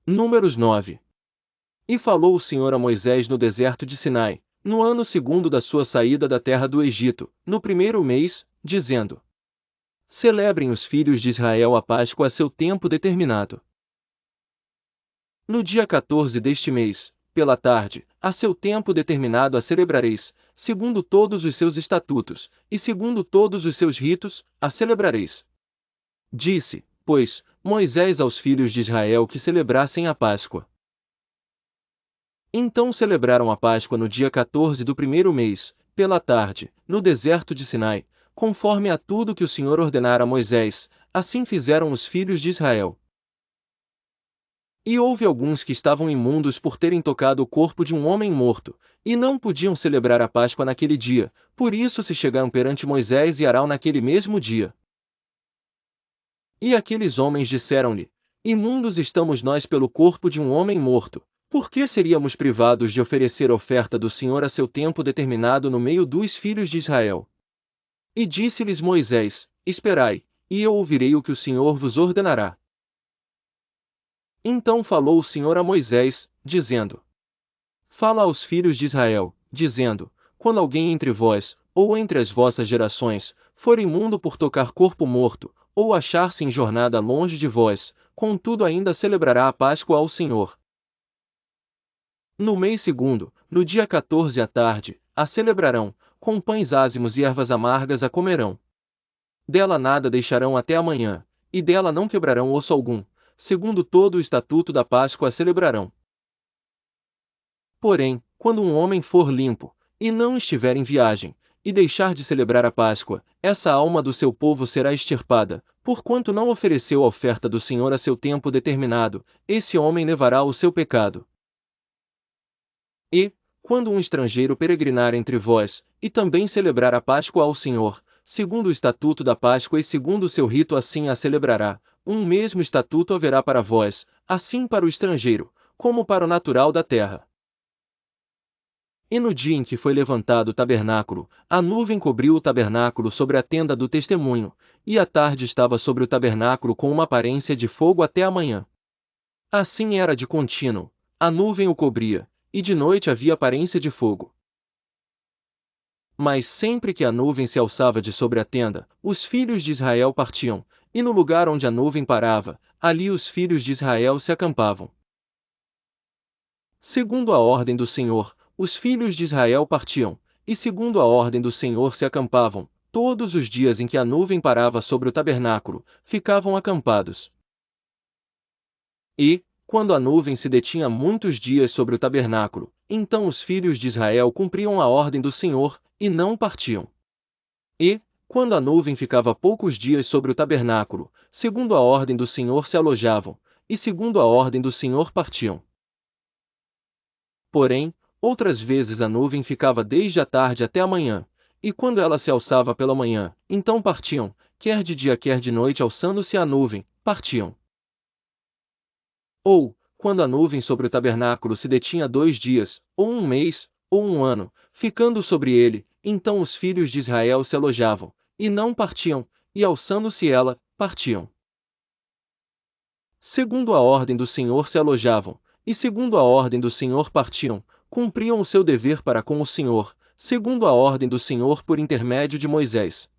Números 9. E falou o Senhor a Moisés no deserto de Sinai, no ano segundo da sua saída da terra do Egito, no primeiro mês, dizendo: Celebrem os filhos de Israel a Páscoa a seu tempo determinado. No dia 14 deste mês, pela tarde, a seu tempo determinado a celebrareis, segundo todos os seus estatutos, e segundo todos os seus ritos, a celebrareis. Disse, pois, Moisés aos filhos de Israel que celebrassem a Páscoa. Então celebraram a Páscoa no dia 14 do primeiro mês, pela tarde, no deserto de Sinai, conforme a tudo que o Senhor ordenara a Moisés, assim fizeram os filhos de Israel. E houve alguns que estavam imundos por terem tocado o corpo de um homem morto, e não podiam celebrar a Páscoa naquele dia, por isso se chegaram perante Moisés e Arão naquele mesmo dia. E aqueles homens disseram-lhe: Imundos estamos nós pelo corpo de um homem morto, por que seríamos privados de oferecer oferta do Senhor a seu tempo determinado no meio dos filhos de Israel? E disse-lhes Moisés: Esperai, e eu ouvirei o que o Senhor vos ordenará. Então falou o Senhor a Moisés, dizendo: Fala aos filhos de Israel, dizendo: Quando alguém entre vós, ou entre as vossas gerações, for imundo por tocar corpo morto, ou achar-se em jornada longe de vós, contudo ainda celebrará a Páscoa ao Senhor. No mês segundo, no dia 14 à tarde, a celebrarão, com pães ázimos e ervas amargas a comerão. Dela nada deixarão até amanhã, e dela não quebrarão osso algum, segundo todo o estatuto da Páscoa a celebrarão. Porém, quando um homem for limpo, e não estiver em viagem, e deixar de celebrar a Páscoa, essa alma do seu povo será extirpada, porquanto não ofereceu a oferta do Senhor a seu tempo determinado, esse homem levará o seu pecado. E, quando um estrangeiro peregrinar entre vós, e também celebrar a Páscoa ao Senhor, segundo o estatuto da Páscoa e segundo o seu rito assim a celebrará, um mesmo estatuto haverá para vós, assim para o estrangeiro, como para o natural da terra. E no dia em que foi levantado o tabernáculo, a nuvem cobriu o tabernáculo sobre a tenda do testemunho, e a tarde estava sobre o tabernáculo com uma aparência de fogo até a manhã. Assim era de contínuo, a nuvem o cobria, e de noite havia aparência de fogo. Mas sempre que a nuvem se alçava de sobre a tenda, os filhos de Israel partiam, e no lugar onde a nuvem parava, ali os filhos de Israel se acampavam. Segundo a ordem do Senhor, os filhos de Israel partiam, e segundo a ordem do Senhor se acampavam, todos os dias em que a nuvem parava sobre o tabernáculo, ficavam acampados. E, quando a nuvem se detinha muitos dias sobre o tabernáculo, então os filhos de Israel cumpriam a ordem do Senhor, e não partiam. E, quando a nuvem ficava poucos dias sobre o tabernáculo, segundo a ordem do Senhor se alojavam, e segundo a ordem do Senhor partiam. Porém, outras vezes a nuvem ficava desde a tarde até a manhã, e quando ela se alçava pela manhã, então partiam, quer de dia quer de noite alçando-se a nuvem, partiam. Ou, quando a nuvem sobre o tabernáculo se detinha 2 dias, ou um mês, ou um ano, ficando sobre ele, então os filhos de Israel se alojavam, e não partiam, e alçando-se ela, partiam. Segundo a ordem do Senhor se alojavam, e segundo a ordem do Senhor partiam, cumpriam o seu dever para com o Senhor, segundo a ordem do Senhor por intermédio de Moisés.